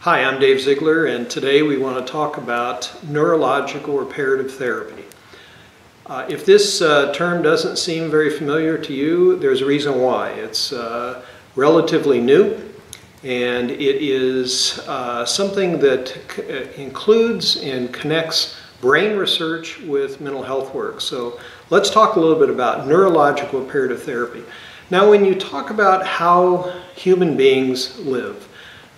Hi, I'm Dave Ziegler, and today we want to talk about neurological reparative therapy. If this term doesn't seem very familiar to you, there's a reason why. It's relatively new, and it is something that includes and connects brain research with mental health work. So let's talk a little bit about neurological reparative therapy. Now, when you talk about how human beings live,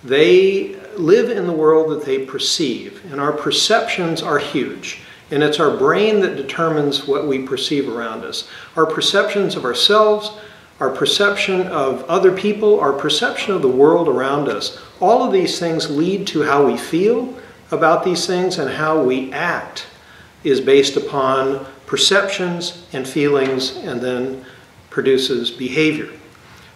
they live in the world that they perceive, and our perceptions are huge. And it's our brain that determines what we perceive around us. Our perceptions of ourselves, our perception of other people, our perception of the world around us, all of these things lead to how we feel about these things, and how we act is based upon perceptions and feelings, and then produces behavior.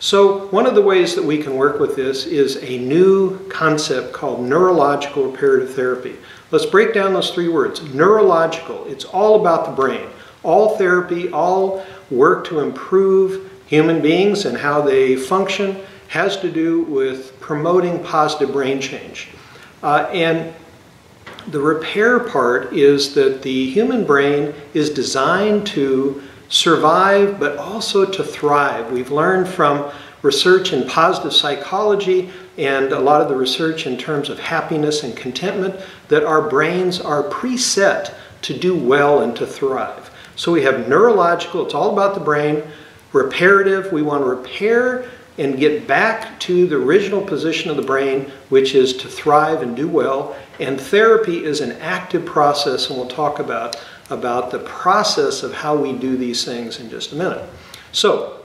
So one of the ways that we can work with this is a new concept called neurological reparative therapy. Let's break down those three words. Neurological, it's all about the brain. All therapy, all work to improve human beings and how they function has to do with promoting positive brain change. And the repair part is that the human brain is designed to survive, but also to thrive. We've learned from research in positive psychology and a lot of the research in terms of happiness and contentment that our brains are preset to do well and to thrive. So we have neurological, it's all about the brain. Reparative, we want to repair and get back to the original position of the brain, which is to thrive and do well. And therapy is an active process, and we'll talk about the process of how we do these things in just a minute. So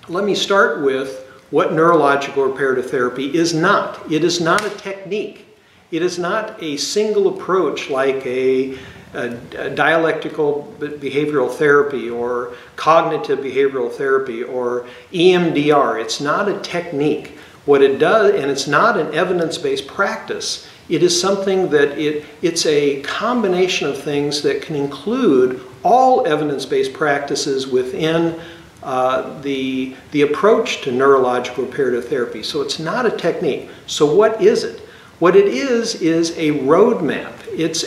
let me start with what neurological reparative therapy is not. It is not a technique. It is not a single approach like a dialectical behavioral therapy or cognitive behavioral therapy or EMDR. It's not a technique. What it does, and it's not an evidence-based practice, it is something that it's a combination of things that can include all evidence-based practices within the approach to neurological reparative therapy. So it's not a technique. So what is it? What it is a roadmap. It's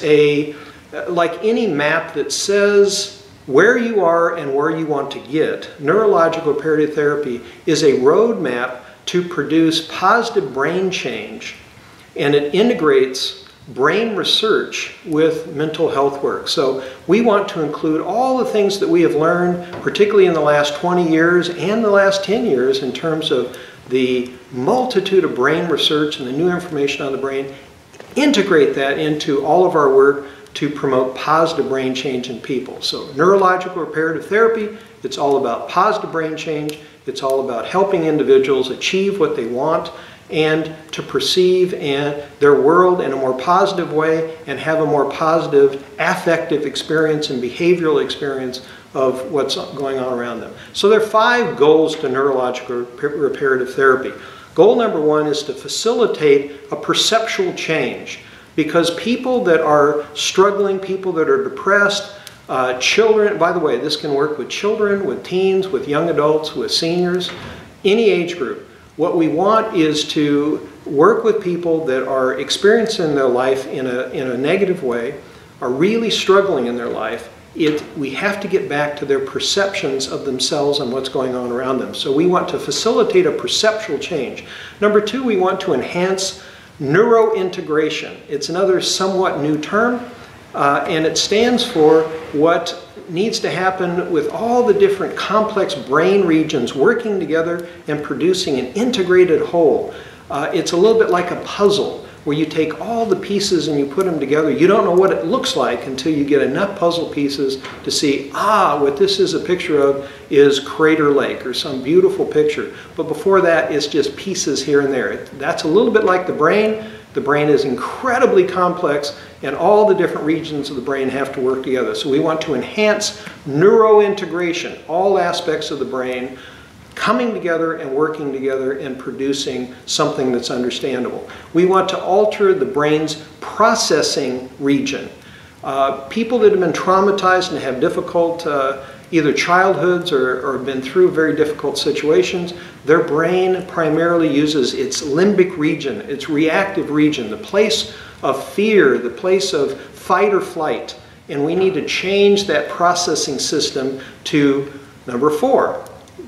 like any map that says where you are and where you want to get. Neurological reparative therapy is a roadmap to produce positive brain change, and it integrates brain research with mental health work. So we want to include all the things that we have learned, particularly in the last 20 years and the last 10 years, in terms of the multitude of brain research and the new information on the brain, integrate that into all of our work to promote positive brain change in people. So neurological reparative therapy, it's all about positive brain change. It's all about helping individuals achieve what they want and to perceive their world in a more positive way and have a more positive affective experience and behavioral experience of what's going on around them. So there are 5 goals to neurological reparative therapy. Goal number 1 is to facilitate a perceptual change, because people that are struggling, people that are depressed, children, by the way, this can work with children, with teens, with young adults, with seniors, any age group. What we want is to work with people that are experiencing their life in a negative way, are really struggling in their life. We have to get back to their perceptions of themselves and what's going on around them. So we want to facilitate a perceptual change. Number 2, we want to enhance neurointegration. It's another somewhat new term, and it stands for what needs to happen with all the different complex brain regions working together and producing an integrated whole. It's a little bit like a puzzle where you take all the pieces and you put them together. You don't know what it looks like until you get enough puzzle pieces to see, what this is a picture of is Crater Lake or some beautiful picture. But before that, it's just pieces here and there. That's a little bit like the brain. The brain is incredibly complex, and all the different regions of the brain have to work together. So we want to enhance neurointegration, all aspects of the brain coming together and working together and producing something that's understandable. We want to alter the brain's processing region. People that have been traumatized and have difficult either childhoods or been through very difficult situations, their brain primarily uses its limbic region, its reactive region, the place of fear, the place of fight or flight. And we need to change that processing system to number 4,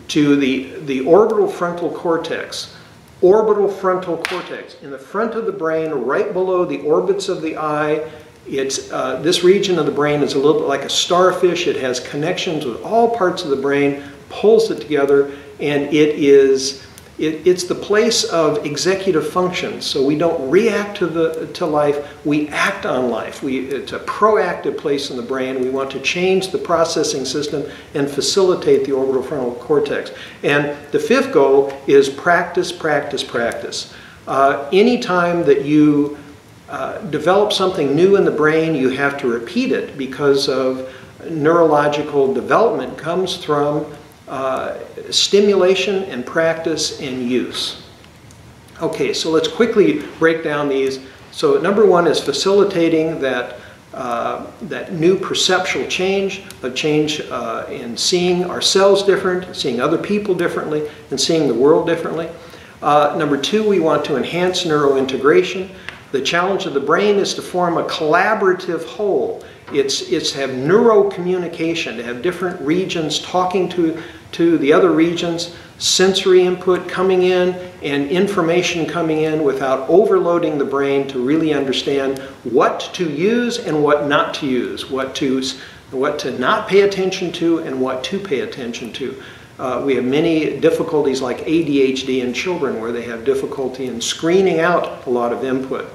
to the orbital frontal cortex. Orbital frontal cortex, in the front of the brain, right below the orbits of the eye. It's, this region of the brain is a little bit like a starfish. It has connections with all parts of the brain, pulls it together, and it's the place of executive functions. So we don't react to life, we act on life. It's a proactive place in the brain. We want to change the processing system and facilitate the orbital frontal cortex. And the 5th goal is practice, practice, practice. Anytime that you develop something new in the brain, you have to repeat it, because of neurological development comes from stimulation and practice and use. Okay, so let's quickly break down these. So number 1 is facilitating that new perceptual change, a change in seeing ourselves different, seeing other people differently, and seeing the world differently. Number 2, we want to enhance neurointegration. The challenge of the brain is to form a collaborative whole. It's to have neurocommunication, to have different regions talking to the other regions, sensory input coming in and information coming in without overloading the brain, to really understand what to use and what not to use, what to not pay attention to and what to pay attention to. We have many difficulties like ADHD in children, where they have difficulty in screening out a lot of input.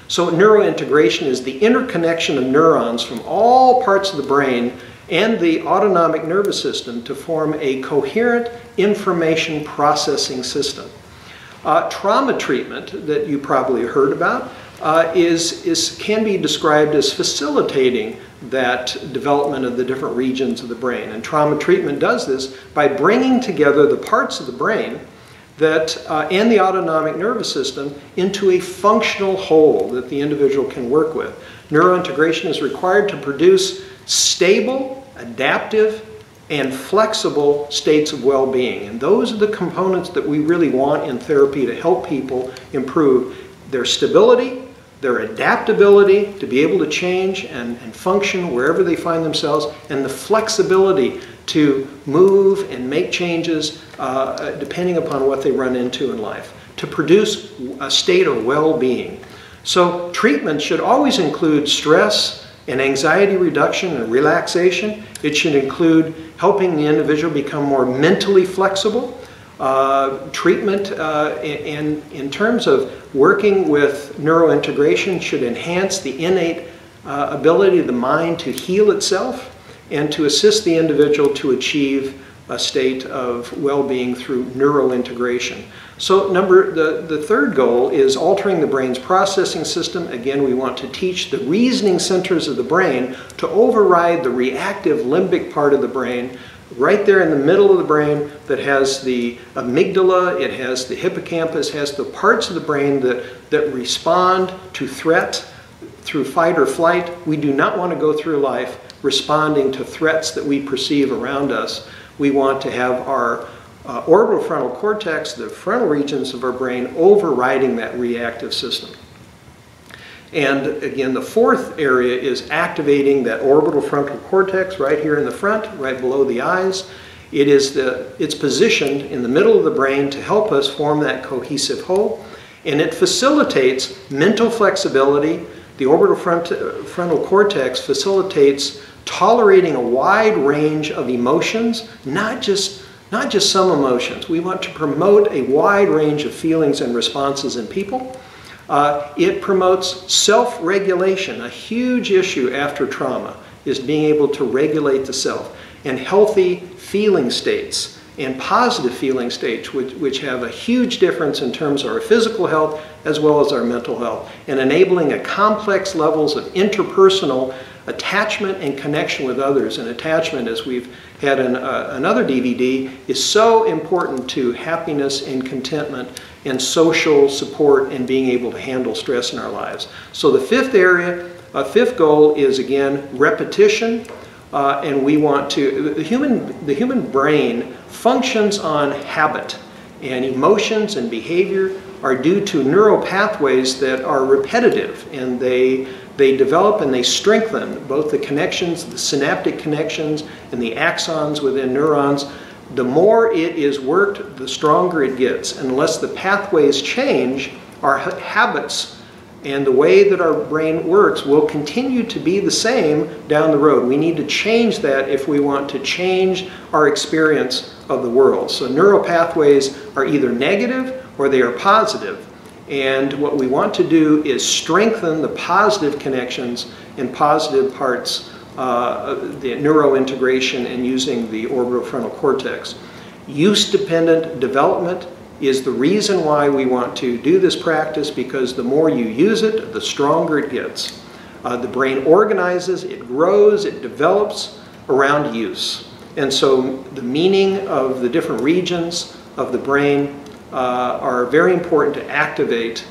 So neurointegration is the interconnection of neurons from all parts of the brain and the autonomic nervous system to form a coherent information processing system. Trauma treatment, that you probably heard about, can be described as facilitating that development of the different regions of the brain. And trauma treatment does this by bringing together the parts of the brain and the autonomic nervous system into a functional whole that the individual can work with. Neurointegration is required to produce stable, adaptive, and flexible states of well-being. And those are the components that we really want in therapy to help people improve their stability, their adaptability to be able to change and function wherever they find themselves, and the flexibility to move and make changes depending upon what they run into in life, to produce a state of well-being. So treatment should always include stress and anxiety reduction and relaxation. It should include helping the individual become more mentally flexible. Treatment in terms of working with neurointegration should enhance the innate ability of the mind to heal itself and to assist the individual to achieve a state of well-being through neurointegration. So the 3rd goal is altering the brain's processing system. Again, we want to teach the reasoning centers of the brain to override the reactive limbic part of the brain, right there in the middle of the brain, that has the amygdala, it has the hippocampus, has the parts of the brain that respond to threat through fight or flight. We do not want to go through life responding to threats that we perceive around us. We want to have our orbital frontal cortex, the frontal regions of our brain, overriding that reactive system. And again, the 4th area is activating that orbital frontal cortex right here in the front, right below the eyes. It's positioned in the middle of the brain to help us form that cohesive whole, and it facilitates mental flexibility. The orbital frontal cortex facilitates tolerating a wide range of emotions, not just some emotions. We want to promote a wide range of feelings and responses in people. It promotes self-regulation. A huge issue after trauma is being able to regulate the self, and healthy feeling states and positive feeling states, which have a huge difference in terms of our physical health as well as our mental health, and enabling a complex levels of interpersonal attachment and connection with others. And attachment, as we've had in another DVD, is so important to happiness and contentment and social support and being able to handle stress in our lives. So the 5th area, 5th goal is, again, repetition, and we want to, the human brain functions on habit, and emotions and behavior are due to neural pathways that are repetitive, and they develop and they strengthen both the connections, the synaptic connections and the axons within neurons. The more it is worked, the stronger it gets. Unless the pathways change, our habits and the way that our brain works will continue to be the same down the road. We need to change that if we want to change our experience of the world. So neural pathways are either negative or they are positive. And what we want to do is strengthen the positive connections and positive parts, the neurointegration and using the orbitofrontal cortex. Use-dependent development is the reason why we want to do this practice, because the more you use it, the stronger it gets. The brain organizes, it grows, it develops around use. And so the meaning of the different regions of the brain are very important to activate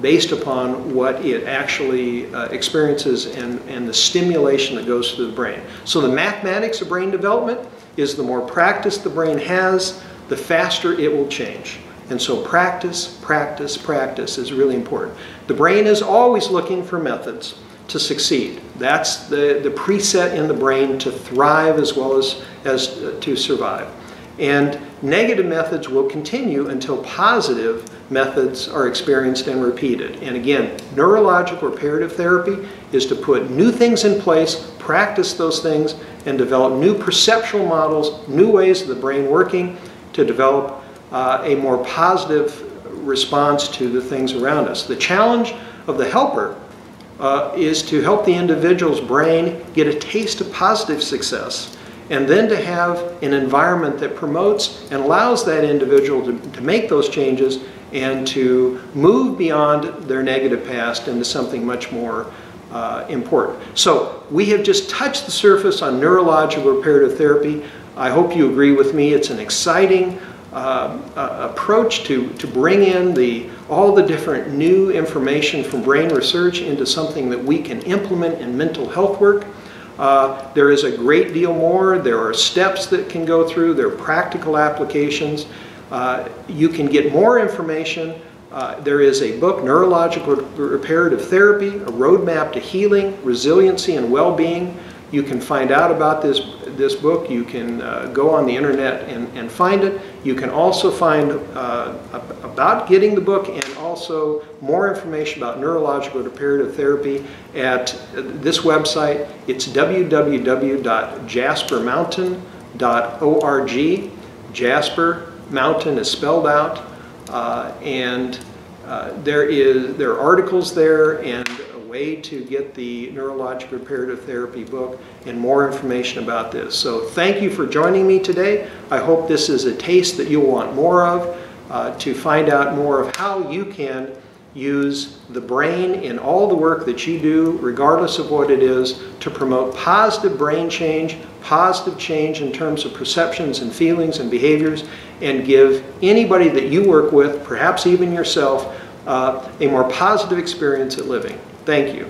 based upon what it actually experiences and the stimulation that goes through the brain. So the mathematics of brain development is the more practice the brain has, the faster it will change. And so practice, practice, practice is really important. The brain is always looking for methods to succeed. That's the preset in the brain to thrive as well as to survive. And negative methods will continue until positive methods are experienced and repeated. And again, neurological reparative therapy is to put new things in place, practice those things, and develop new perceptual models, new ways of the brain working to develop a more positive response to the things around us. The challenge of the helper is to help the individual's brain get a taste of positive success, and then to have an environment that promotes and allows that individual to make those changes and to move beyond their negative past into something much more important. So we have just touched the surface on neurological reparative therapy. I hope you agree with me. It's an exciting approach to bring in all the different new information from brain research into something that we can implement in mental health work. There is a great deal more. There are steps that can go through. There are practical applications. You can get more information. There is a book, Neurological Reparative Therapy, a roadmap to healing, resiliency, and well-being. You can find out about this book. You can go on the internet and find it. You can also find about getting the book and also more information about neurological reparative therapy at this website. It's www.jaspermountain.org. Jasper Mountain is spelled out, and there are articles there and a way to get the neurological reparative therapy book and more information about this. So thank you for joining me today. I hope this is a taste that you'll want more of, to find out more of how you can use the brain in all the work that you do, regardless of what it is, to promote positive brain change, positive change in terms of perceptions and feelings and behaviors, and give anybody that you work with, perhaps even yourself, a more positive experience at living. Thank you.